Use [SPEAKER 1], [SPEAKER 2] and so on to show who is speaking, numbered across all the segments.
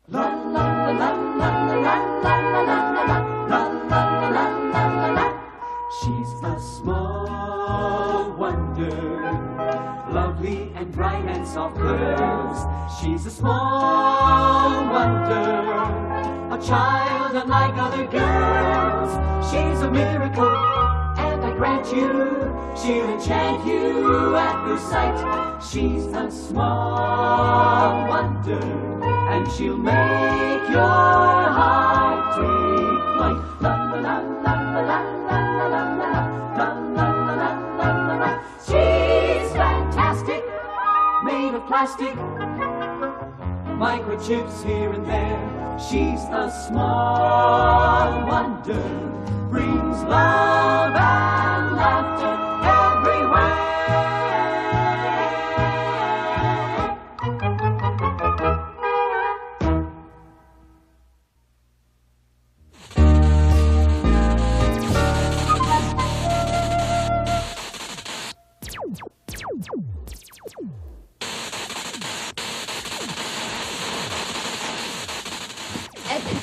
[SPEAKER 1] La la la la la la la la la la la la la la. She's a small wonder, lovely and bright and soft curves. She's a small wonder, a child unlike other girls. She's a miracle, and I grant you, she'll enchant you at first sight. She's a small wonder, and she'll make your heart take flight. La la la la la la la la la la la la la la. She's fantastic, made of plastic, microchips here and there. She's a small wonder, brings love and laughter everywhere.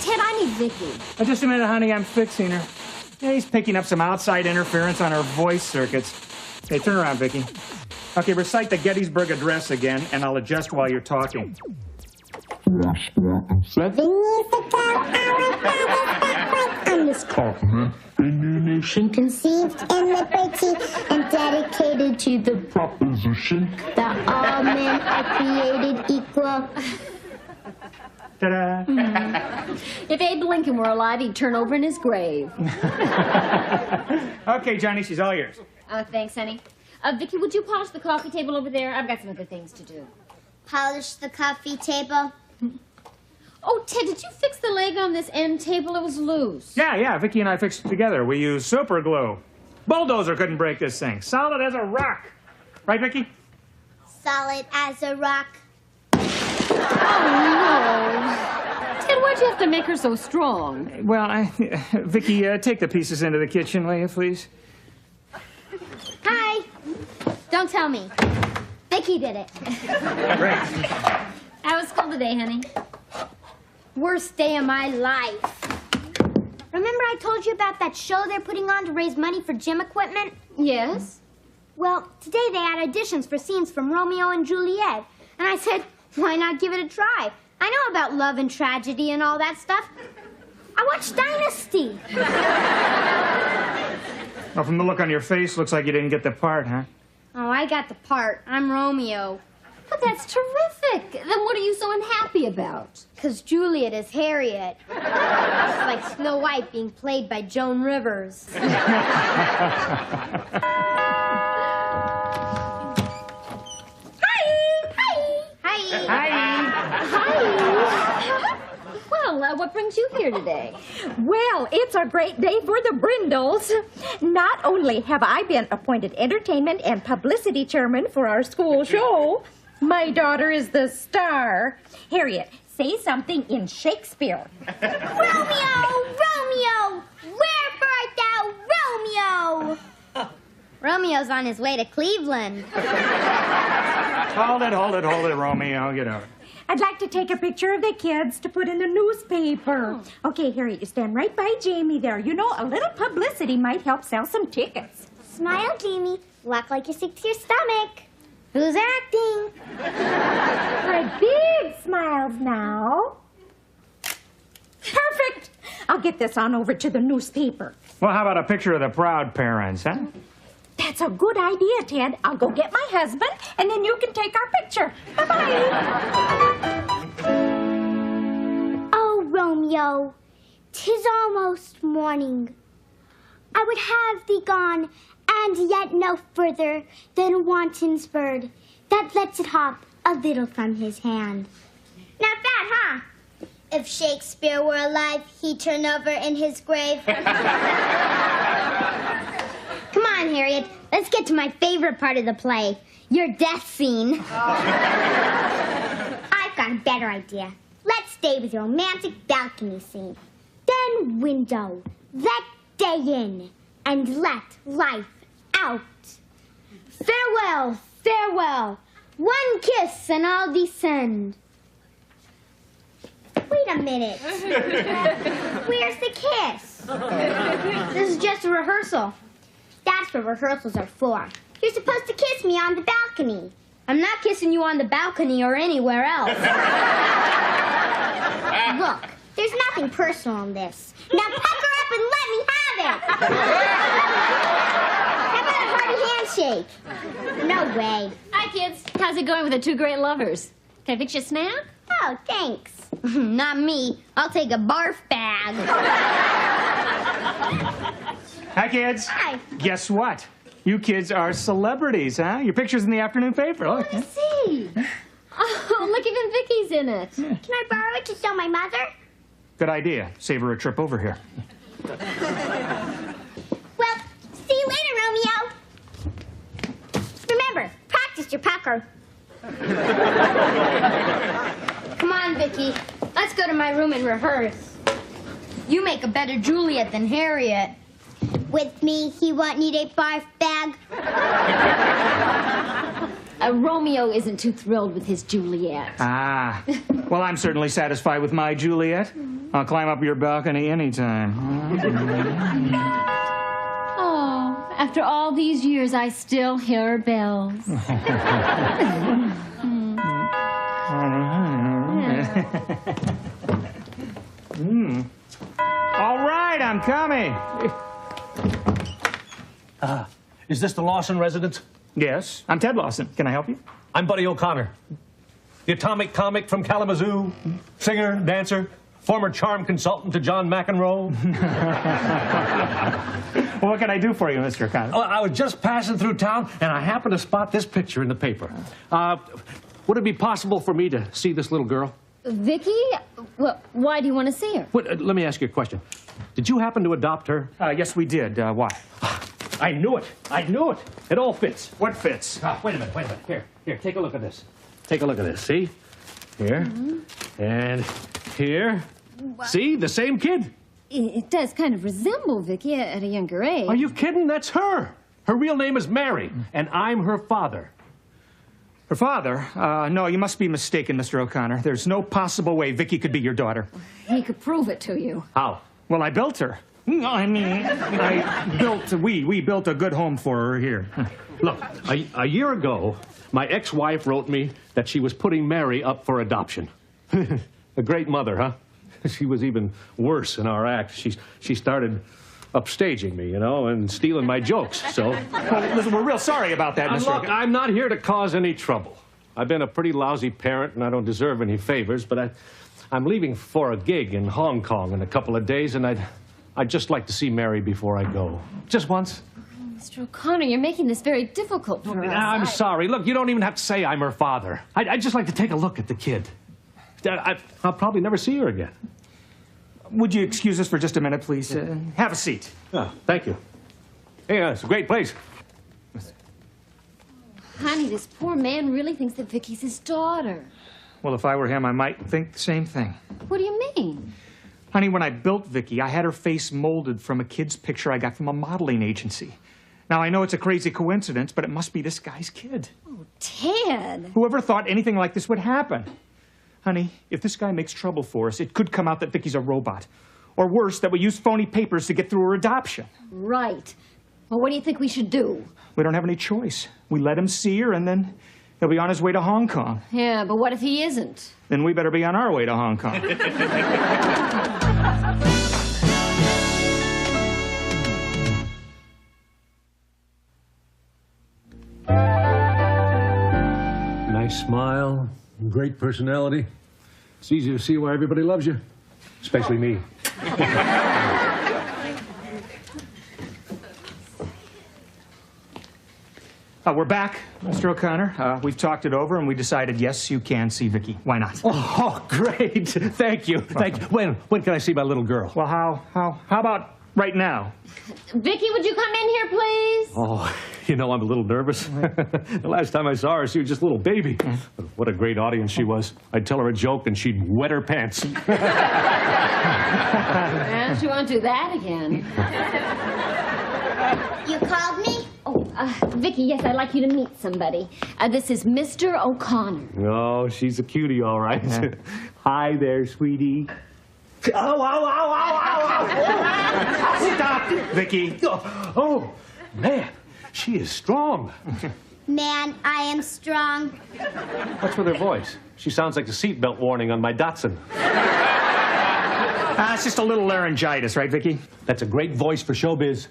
[SPEAKER 2] Ted, I need Vicky.
[SPEAKER 3] Just a minute, honey. I'm fixing her. Yeah, he's picking up some outside interference on her voice circuits. Hey, turn around, Vicky. Okay, recite the Gettysburg Address again, and I'll adjust while you're talking.
[SPEAKER 4] 7 years ago, on this continent, a new nation conceived in liberty and dedicated to the proposition that all men are created equal.
[SPEAKER 3] Ta-da!
[SPEAKER 2] If Abe Lincoln were alive, he'd turn over in his grave.
[SPEAKER 3] Okay, Johnny, she's all yours.
[SPEAKER 2] Thanks, honey. Vicky, would you polish the coffee table over there? I've got some other things to do.
[SPEAKER 4] Polish the coffee table.
[SPEAKER 2] Oh, Ted, did you fix the leg on this end table? It was loose.
[SPEAKER 3] Yeah, Vicky and I fixed it together. We used super glue. Bulldozer couldn't break this thing. Solid as a rock. Right, Vicky?
[SPEAKER 4] Solid as a rock.
[SPEAKER 2] Oh, no. Ted, why'd you have to make her so strong?
[SPEAKER 3] Well, Vicky, take the pieces into the kitchen, will you, please?
[SPEAKER 4] Hi. Don't tell me. Vicky did it.
[SPEAKER 3] Great.
[SPEAKER 2] How was school today, honey?
[SPEAKER 4] Worst day of my life. Remember I told you about that show they're putting on to raise money for gym equipment?
[SPEAKER 2] Yes?
[SPEAKER 4] Well, today they had auditions for scenes from Romeo and Juliet. And I said, why not give it a try? I know about love and tragedy and all that stuff. I watched Dynasty.
[SPEAKER 3] Well, from the look on your face, looks like you didn't get the part, huh?
[SPEAKER 4] Oh, I got the part. I'm Romeo.
[SPEAKER 2] But that's terrific. Then what are you so unhappy about?
[SPEAKER 4] Because Juliet is Harriet. It's like Snow White being played by Joan Rivers.
[SPEAKER 2] Well, what brings you here today?
[SPEAKER 5] Well, it's a great day for the Brindles. Not only have I been appointed entertainment and publicity chairman for our school show, my daughter is the star. Harriet, say something in Shakespeare.
[SPEAKER 4] Romeo! Romeo! Wherefore art thou, Romeo? Romeo's on his way to Cleveland.
[SPEAKER 3] Hold it, Romeo. Get over it.
[SPEAKER 5] I'd like to take a picture of the kids to put in the newspaper.
[SPEAKER 2] Oh.
[SPEAKER 5] Okay, Harriet, you stand right by Jamie there. You know, a little publicity might help sell some tickets.
[SPEAKER 4] Smile, Jamie. Walk like you're sick to your stomach. Who's acting?
[SPEAKER 5] For big smiles now. Perfect! I'll get this on over to the newspaper.
[SPEAKER 3] Well, how about a picture of the proud parents, huh?
[SPEAKER 5] That's a good idea, Ted. I'll go get my husband, and then you can take our picture. Bye-bye.
[SPEAKER 4] Oh, Romeo, 'tis almost morning. I would have thee gone, and yet no further than a wanton's bird that lets it hop a little from his hand. Not bad, huh? If Shakespeare were alive, he'd turn over in his grave. Come on, Harriet. Let's get to my favorite part of the play, your death scene. I've got a better idea. Let's stay with the romantic balcony scene. Then window. Let day in and let life out. Farewell, farewell. One kiss and I'll descend. Whee! a minute. Where's the kiss? This is just a rehearsal. That's what rehearsals are for. You're supposed to kiss me on the balcony. I'm not kissing you on the balcony or anywhere else. Look, there's nothing personal in this. Now pucker up and let me have it. How about a hearty handshake? No way.
[SPEAKER 2] Hi, kids. How's it going with the two great lovers? Can I fix you a snack?
[SPEAKER 4] Oh, thanks. Not me. I'll take a barf bag.
[SPEAKER 3] Hi, kids.
[SPEAKER 4] Hi.
[SPEAKER 3] Guess what? You kids are celebrities, huh? Your picture's in the afternoon paper. Look.
[SPEAKER 2] Let me see. Oh, look, even Vicky's in it.
[SPEAKER 4] Can I borrow it to show my mother?
[SPEAKER 3] Good idea. Save her a trip over here.
[SPEAKER 4] Well, see you later, Romeo. Remember, practice your pucker. Come on, Vicky. Let's go to my room and rehearse. You make a better Juliet than Harriet. With me, he won't need a barf bag.
[SPEAKER 2] Romeo isn't too thrilled with his Juliet.
[SPEAKER 3] Ah. Well, I'm certainly satisfied with my Juliet. I'll climb up your balcony anytime.
[SPEAKER 2] Oh, after all these years, I still hear bells.
[SPEAKER 3] All right, I'm coming.
[SPEAKER 6] Is this the Lawson residence?
[SPEAKER 3] Yes, I'm Ted Lawson. Can I help you?
[SPEAKER 6] I'm Buddy O'Connor, the atomic comic from Kalamazoo, singer, dancer, former charm consultant to John McEnroe.
[SPEAKER 3] Well, what can I do for you, Mr. O'Connor?
[SPEAKER 6] I was just passing through town, and I happened to spot this picture in the paper. Would it be possible for me to see this little girl?
[SPEAKER 2] Vicky? Well, why do you want to see her?
[SPEAKER 6] Let me ask you a question. Did you happen to adopt her?
[SPEAKER 3] Yes, we did. Why?
[SPEAKER 6] I knew it. I knew it. It all fits.
[SPEAKER 3] What fits?
[SPEAKER 6] Wait a minute. Here, take a look at this. Take a look at this. See? Here. And here. See? The same kid.
[SPEAKER 2] It does kind of resemble Vicky at a younger age.
[SPEAKER 6] Are you kidding? That's her. Her real name is Mary, and I'm her father.
[SPEAKER 3] Her father? No, you must be mistaken, Mr. O'Connor. There's no possible way Vicky could be your daughter.
[SPEAKER 2] He could prove it to you.
[SPEAKER 6] How?
[SPEAKER 3] Well, I built her. I mean, we built a good home for her here.
[SPEAKER 6] Look, a year ago, my ex-wife wrote me that she was putting Mary up for adoption. A great mother, huh? She was even worse in our act. She started upstaging me, you know, and stealing my jokes, so...
[SPEAKER 3] Well, listen, we're real sorry about that, Mr.
[SPEAKER 6] Look, I'm not here to cause any trouble. I've been a pretty lousy parent, and I don't deserve any favors, but I'm leaving for a gig in Hong Kong in a couple of days, and I'd just like to see Mary before I go. Just once.
[SPEAKER 2] Mr. O'Connor, you're making this very difficult for us.
[SPEAKER 6] I'm sorry. Look, you don't even have to say I'm her father. I'd just like to take a look at the kid. I'll probably never see her again.
[SPEAKER 3] Would you excuse us for just a minute, please? Have a seat.
[SPEAKER 6] Oh, thank you. Hey, it's a great place.
[SPEAKER 2] Honey, this poor man really thinks that Vicky's his daughter.
[SPEAKER 3] Well, if I were him, I might think the same thing.
[SPEAKER 2] What do you mean?
[SPEAKER 3] Honey, when I built Vicky, I had her face molded from a kid's picture I got from a modeling agency. Now, I know it's a crazy coincidence, but it must be this guy's kid.
[SPEAKER 2] Oh, Ted.
[SPEAKER 3] Whoever thought anything like this would happen? Honey, if this guy makes trouble for us, it could come out that Vicky's a robot. Or worse, that we used phony papers to get through her adoption.
[SPEAKER 2] Right. Well, what do you think we should do?
[SPEAKER 3] We don't have any choice. We let him see her, and then he'll be on his way to Hong Kong.
[SPEAKER 2] Yeah, but what if he isn't?
[SPEAKER 3] Then we better be on our way to Hong Kong.
[SPEAKER 6] Nice smile, great personality. It's easy to see why everybody loves you, especially me.
[SPEAKER 3] We're back, Mr. O'Connor. We've talked it over, and we decided, yes, you can see Vicky. Why not?
[SPEAKER 6] Oh, great. Thank you. Thank you. When can I see my little girl?
[SPEAKER 3] Well, how about right now?
[SPEAKER 2] Vicky, would you come in here, please?
[SPEAKER 6] Oh, you know, I'm a little nervous. The last time I saw her, she was just a little baby. What a great audience she was. I'd tell her a joke, and she'd wet her pants.
[SPEAKER 2] Well, she won't do that again.
[SPEAKER 4] You called me?
[SPEAKER 2] Oh, Vicky, yes, I'd like you to meet somebody. This is Mr. O'Connor.
[SPEAKER 6] Oh, she's a cutie, all right. Hi there, sweetie. Oh, ow, ow, ow, ow, ow.
[SPEAKER 3] Stop, Vicky.
[SPEAKER 6] Oh, man, she is strong.
[SPEAKER 4] Man, I am strong.
[SPEAKER 6] What's with her voice? She sounds like the seatbelt warning on my Datsun.
[SPEAKER 3] It's just a little laryngitis, right, Vicky?
[SPEAKER 6] That's a great voice for showbiz.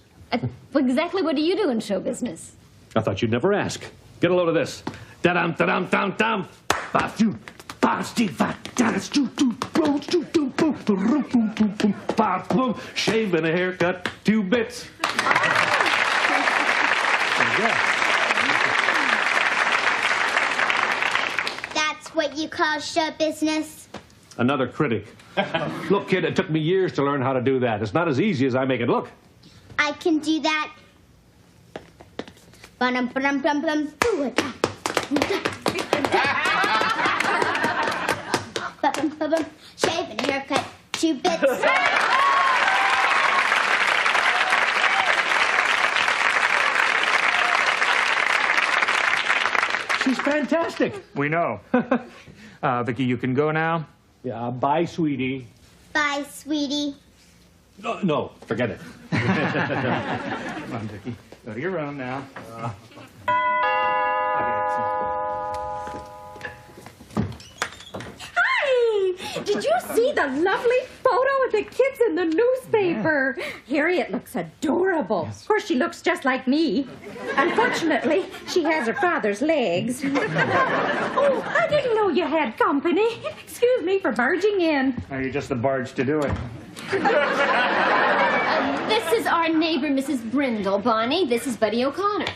[SPEAKER 2] Exactly what do you do in show business?
[SPEAKER 6] I thought you'd never ask. Get a load of this. Da-dum, da-dum, dum, dum. Ba-doo, ba-doo, ba-da-doo, doo, boom, doo, doo, boom, boom, boom, boom, boom, ba-boom. Shave and a haircut, 2 bits.
[SPEAKER 4] That's what you call show business?
[SPEAKER 6] Another critic. Look, kid, it took me years to learn how to do that. It's not as easy as I make it look.
[SPEAKER 4] I can do that. Ba-dum-ba-dum-bum-bum. Ba-bum-ba-bum. Shave and haircut, 2 bits.
[SPEAKER 6] She's fantastic.
[SPEAKER 3] We know. Vicky, you can go now.
[SPEAKER 6] Yeah, bye, sweetie.
[SPEAKER 4] Bye, sweetie.
[SPEAKER 6] No, forget it.
[SPEAKER 3] Come on, Vicky. Go to your room now.
[SPEAKER 5] Hi! Did you see the lovely photo of the kids in the newspaper? Harriet looks adorable. Of course, she looks just like me. Unfortunately, she has her father's legs. Oh, I didn't know you had company. Excuse me for barging in.
[SPEAKER 3] Oh, you're just the barge to do it.
[SPEAKER 2] This is our neighbor, Mrs. Brindle, Bonnie. This is Buddy O'Connor.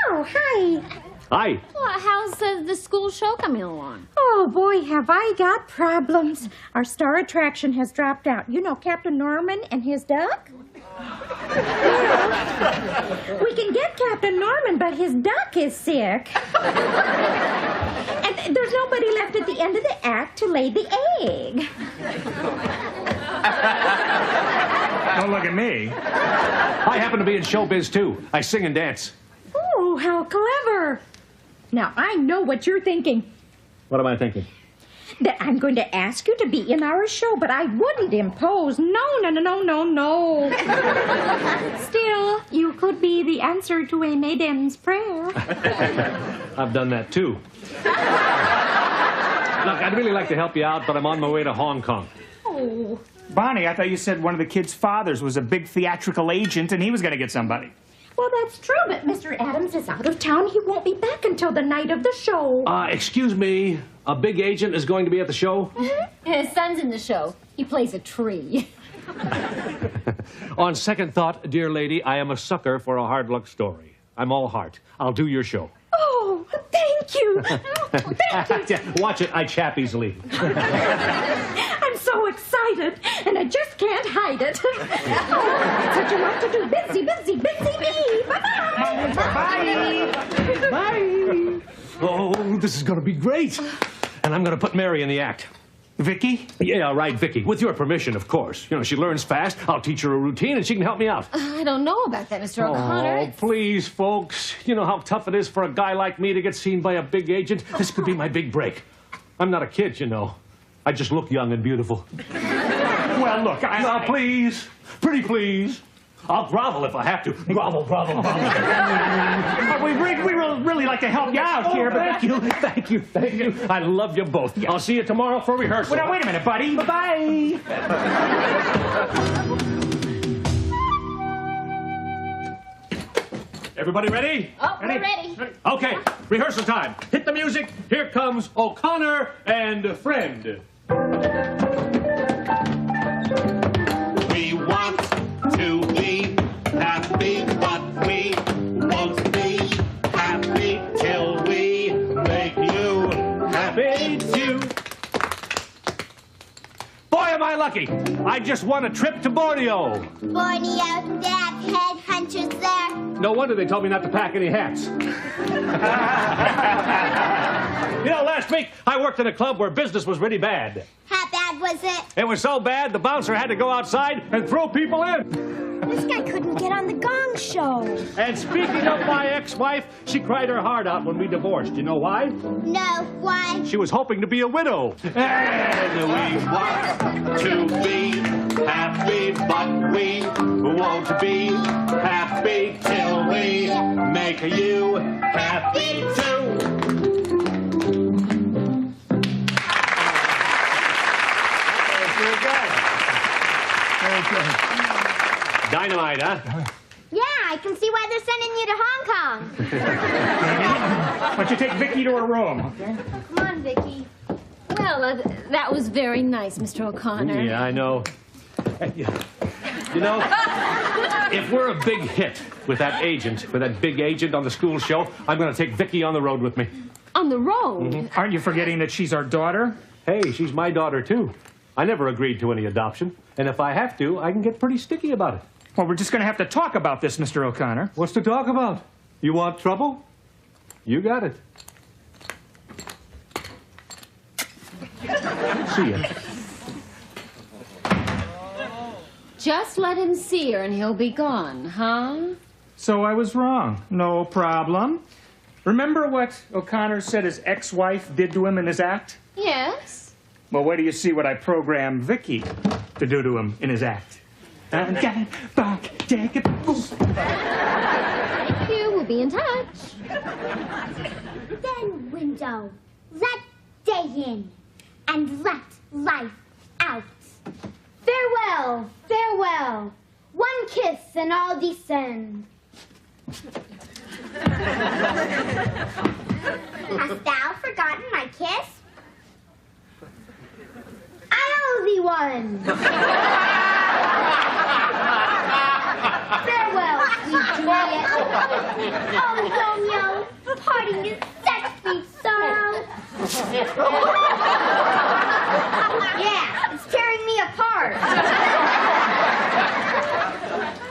[SPEAKER 5] Oh, hi.
[SPEAKER 6] Hi.
[SPEAKER 2] Well, how's the school show coming along?
[SPEAKER 5] Oh, boy, have I got problems. Our star attraction has dropped out. You know Captain Norman and his duck? We can get Captain Norman, but his duck is sick. And there's nobody left at the end of the act to lay the egg.
[SPEAKER 3] Don't look at me.
[SPEAKER 6] I happen to be in showbiz, too. I sing and dance.
[SPEAKER 5] Oh, how clever. Now, I know what you're thinking.
[SPEAKER 6] What am I thinking?
[SPEAKER 5] That I'm going to ask you to be in our show, but I wouldn't impose. No. Still, you could be the answer to a maiden's prayer.
[SPEAKER 6] I've done that, too. Look, I'd really like to help you out, but I'm on my way to Hong Kong.
[SPEAKER 5] Oh.
[SPEAKER 3] Bonnie, I thought you said one of the kids' fathers was a big theatrical agent and he was going to get somebody.
[SPEAKER 5] Well, that's true, but Mr. Adams is out of town. He won't be back until the night of the show.
[SPEAKER 6] Excuse me. A big agent is going to be at the show?
[SPEAKER 2] His son's in the show. He plays a tree.
[SPEAKER 6] On second thought, dear lady, I am a sucker for a hard luck story. I'm all heart. I'll do your show.
[SPEAKER 5] Oh, thank you. Thank you.
[SPEAKER 6] Watch it. I chap easily.
[SPEAKER 5] I'm so excited, and I just can't hide it. Oh, such a lot to do. Busy me. Bye-bye.
[SPEAKER 3] Bye.
[SPEAKER 6] Bye. Oh, this is going to be great. And I'm going to put Mary in the act.
[SPEAKER 3] Vicky?
[SPEAKER 6] Yeah, right, Vicky. With your permission, of course. You know, she learns fast. I'll teach her a routine, and she can help me out.
[SPEAKER 2] I don't know about that, Mr. O'Connor.
[SPEAKER 6] Oh, please, folks. You know how tough it is for a guy like me to get seen by a big agent? This could be my big break. I'm not a kid, you know. I just look young and beautiful.
[SPEAKER 3] Well, look,
[SPEAKER 6] Now, please. Pretty please. I'll grovel if I have to. Grovel.
[SPEAKER 3] we really like to help you out here, but...
[SPEAKER 6] Thank you. I love you both. I'll see you tomorrow for rehearsal.
[SPEAKER 3] Well, now, wait a minute, buddy. Bye-bye.
[SPEAKER 6] Everybody ready?
[SPEAKER 2] Oh, we're ready.
[SPEAKER 6] Okay, rehearsal time. Hit the music. Here comes O'Connor and Friend.
[SPEAKER 1] We want to be happy, but we won't be happy till we make you happy too.
[SPEAKER 6] Boy, am I lucky. I just won a trip to Borneo.
[SPEAKER 4] Borneo, they have headhunters there.
[SPEAKER 6] No wonder they told me not to pack any hats. You know, last week I worked in a club where business was really bad.
[SPEAKER 4] How bad was it?
[SPEAKER 6] It was so bad the bouncer had to go outside and throw people in.
[SPEAKER 4] This guy couldn't get on the Gong Show.
[SPEAKER 6] And speaking of my ex-wife, she cried her heart out when we divorced. You know why?
[SPEAKER 4] No, why?
[SPEAKER 6] She was hoping to be a widow.
[SPEAKER 1] And we want to be happy, but we won't be happy till we make you happy too.
[SPEAKER 3] Very good. Very good.
[SPEAKER 6] Dynamite, huh?
[SPEAKER 4] Yeah, I can see why they're sending you to Hong Kong.
[SPEAKER 3] Why don't you take Vicky to her room, okay?
[SPEAKER 4] Come on, Vicky.
[SPEAKER 2] Well, that was very nice, Mr. O'Connor.
[SPEAKER 6] Yeah, I know. You know, if we're a big hit with that big agent on the school show, I'm going to take Vicky on the road with me.
[SPEAKER 2] On the road?
[SPEAKER 3] Aren't you forgetting that she's our daughter?
[SPEAKER 6] Hey, she's my daughter, too. I never agreed to any adoption, and if I have to, I can get pretty sticky about it.
[SPEAKER 3] Well, we're just going to have to talk about this, Mr. O'Connor.
[SPEAKER 6] What's to talk about? You want trouble? You got it. See ya.
[SPEAKER 2] Just let him see her and he'll be gone, huh?
[SPEAKER 3] So I was wrong. No problem. Remember what O'Connor said his ex-wife did to him in his act?
[SPEAKER 2] Yes.
[SPEAKER 3] Well, wait till you see what I programmed Vicky to do to him in his act.
[SPEAKER 2] Thank you. We'll be in touch.
[SPEAKER 4] Then, window, let day in and let life out. Farewell, farewell. One kiss and all descend. Hast thou forgotten my kiss? I owe thee one. Farewell, sweet Juliet. Oh, Romeo, parting is such sweet sorrow. Yeah, it's tearing me apart.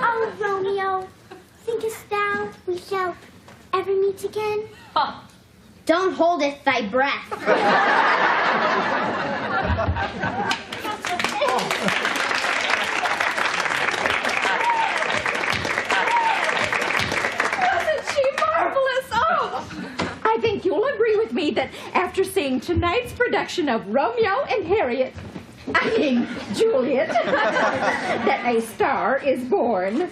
[SPEAKER 4] Oh, Romeo, thinkest thou we shall ever meet again? Don't hold it thy breath.
[SPEAKER 5] Wasn't she marvelous? Oh, I think you'll agree with me that after seeing tonight's production of Romeo and Juliet, that a star is born. And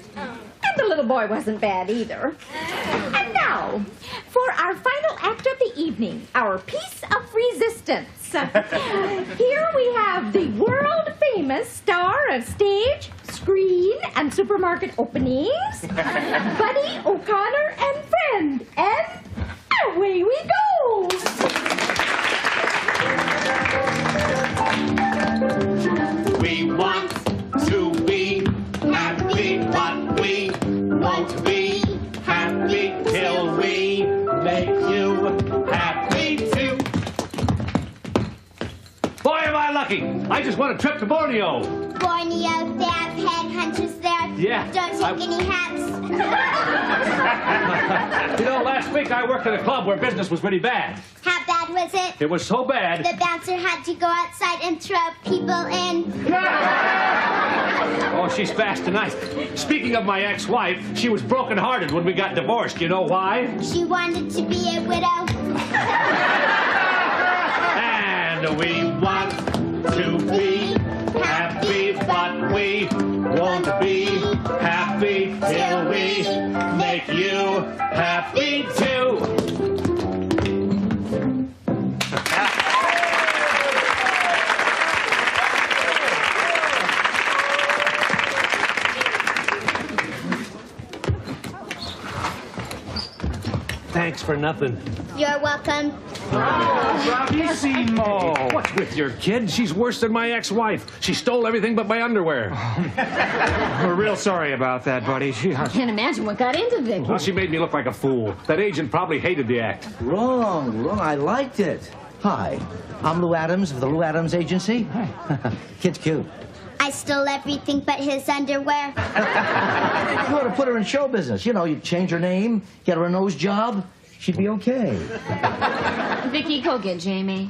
[SPEAKER 5] the little boy wasn't bad either. And now, for our final act of the evening, our piece of resistance. Here we have the world-famous star of stage, screen, and supermarket openings, Buddy O'Connor and friend. And away we go!
[SPEAKER 1] We want to be happy, but we won't be happy till we make you happy too.
[SPEAKER 6] Boy, am I lucky! I just won a trip to Borneo.
[SPEAKER 4] Borneo, they have headhunters there.
[SPEAKER 6] Yeah,
[SPEAKER 4] Don't take any hats.
[SPEAKER 6] You know, last week I worked at a club where business was pretty bad.
[SPEAKER 4] How bad was it?
[SPEAKER 6] It was so bad.
[SPEAKER 4] The bouncer had to go outside and throw people in.
[SPEAKER 6] Oh, she's fast tonight. Speaking of my ex-wife, she was broken-hearted when we got divorced. You know why?
[SPEAKER 4] She wanted to be a widow.
[SPEAKER 1] And we want to be happy, but we won't be happy till we make you happy too.
[SPEAKER 6] Thanks for nothing.
[SPEAKER 4] You're welcome.
[SPEAKER 3] Bravissimo.
[SPEAKER 6] What's with your kid? She's worse than my ex-wife. She stole everything but my underwear.
[SPEAKER 3] We're real sorry about that, buddy.
[SPEAKER 2] I can't imagine what got into Vicky.
[SPEAKER 6] Well, she made me look like a fool. That agent probably hated the act.
[SPEAKER 7] Wrong. I liked it. Hi, I'm Lou Adams of the Lou Adams Agency. Kid's cute.
[SPEAKER 4] I stole everything but his underwear.
[SPEAKER 7] You ought to put her in show business. You know, you change her name, get her a nose job, she'd be okay.
[SPEAKER 2] Vicky, go get Jamie.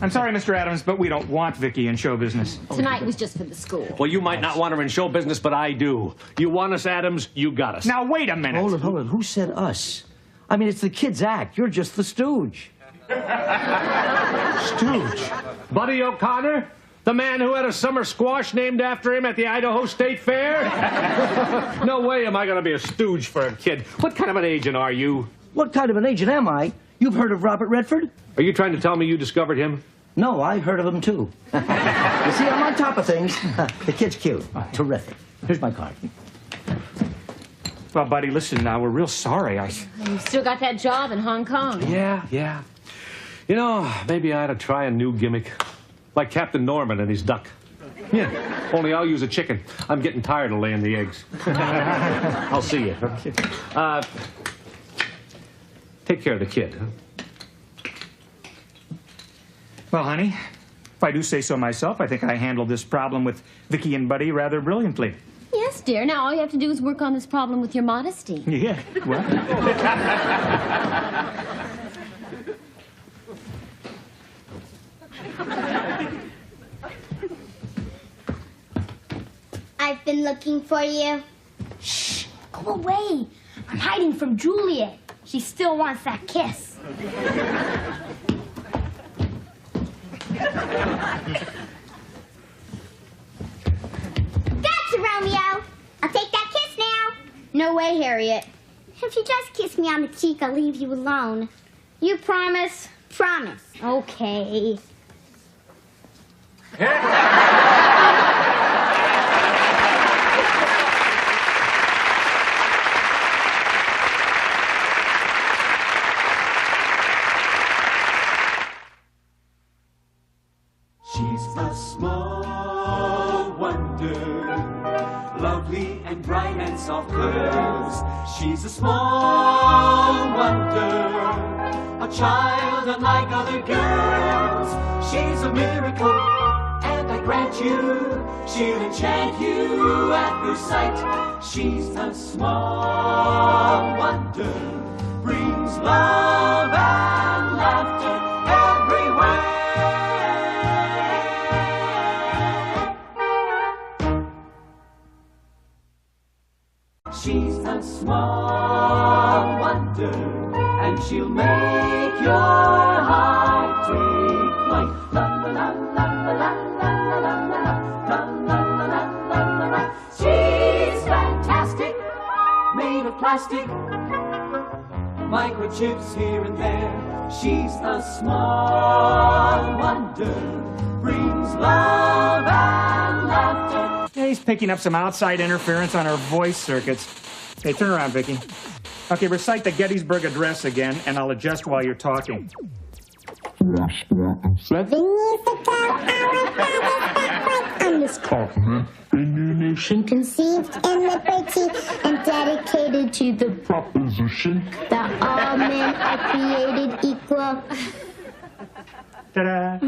[SPEAKER 3] I'm sorry, Mr. Adams, but we don't want Vicky in show business.
[SPEAKER 2] Tonight was just for the school.
[SPEAKER 6] Well, you might not want her in show business, but I do. You want us, Adams, you got us.
[SPEAKER 3] Now, wait a minute.
[SPEAKER 7] Hold it. Who said us? I mean, it's the kids' act. You're just the stooge.
[SPEAKER 6] Stooge. Buddy O'Connor? The man who had a summer squash named after him at the Idaho State Fair? No way am I going to be a stooge for a kid. What kind of an agent are you?
[SPEAKER 7] What kind of an agent am I? You've heard of Robert Redford?
[SPEAKER 6] Are you trying to tell me you discovered him?
[SPEAKER 7] No, I heard of him, too. You see, I'm on top of things. The kid's cute. Terrific. Here's my card.
[SPEAKER 3] Well, buddy, listen now. We're real sorry.
[SPEAKER 2] You still got that job in Hong Kong.
[SPEAKER 6] Yeah. You know, maybe I ought to try a new gimmick. Like Captain Norman and his duck. Yeah, only I'll use a chicken. I'm getting tired of laying the eggs. I'll see you. Okay. Take care of the kid. Huh?
[SPEAKER 3] Well, honey, if I do say so myself, I think I handled this problem with Vicky and Buddy rather brilliantly.
[SPEAKER 2] Yes, dear. Now all you have to do is work on this problem with your modesty.
[SPEAKER 3] Yeah, well.
[SPEAKER 4] I've been looking for you.
[SPEAKER 8] Shh! Go away. I'm hiding from Juliet. She still wants that kiss.
[SPEAKER 4] Gotcha, Romeo. I'll take that kiss now. No way, Harriet. If you just kiss me on the cheek, I'll leave you alone. You promise? Promise. Okay.
[SPEAKER 1] She's a small wonder, lovely and bright and soft curves. She's a small wonder, a child unlike other girls. She's a miracle, and I grant you, she'll enchant you at her sight. She's a small wonder, brings love and laughter everywhere. She's a small wonder, and she'll make your heart take flight. La la la la la la la la la la la. She's fantastic, made of plastic, microchips here and there. She's a small wonder, brings love and laughter.
[SPEAKER 3] Yeah, he's picking up some outside interference on her voice circuits. Hey, turn around, Vicky. Okay, recite the Gettysburg Address again, and I'll adjust while you're talking.
[SPEAKER 4] Conceived in liberty and dedicated to the proposition that all men are created equal.
[SPEAKER 3] Ta-da!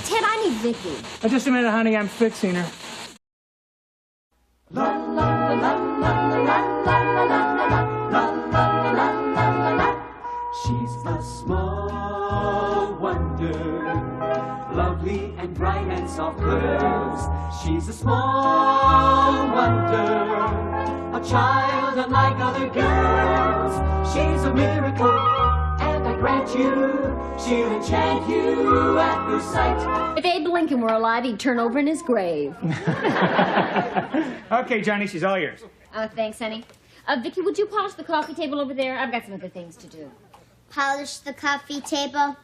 [SPEAKER 2] Ted, I need Vicky.
[SPEAKER 3] Just a minute, honey. I'm fixing her.
[SPEAKER 1] La la la la la la la la la la. She's a small wonder, lovely and bright and soft curves. She's a small wonder, a child unlike other girls. She's a miracle, and I grant you, she'll enchant you at her sight.
[SPEAKER 2] If Abe Lincoln were alive, he'd turn over in his grave.
[SPEAKER 3] Okay, Johnny, she's all yours.
[SPEAKER 2] Thanks, honey. Vicky, would you polish the coffee table over there? I've got some other things to do.
[SPEAKER 4] Polish the coffee table.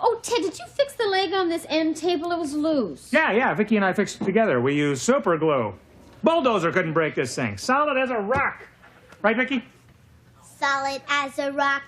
[SPEAKER 2] Oh, Ted, did you fix the leg on this end table? It was loose.
[SPEAKER 3] Yeah, Vicky and I fixed it together. We used super glue. Bulldozer couldn't break this thing. Solid as a rock. Right, Vicky?
[SPEAKER 4] Solid as a rock.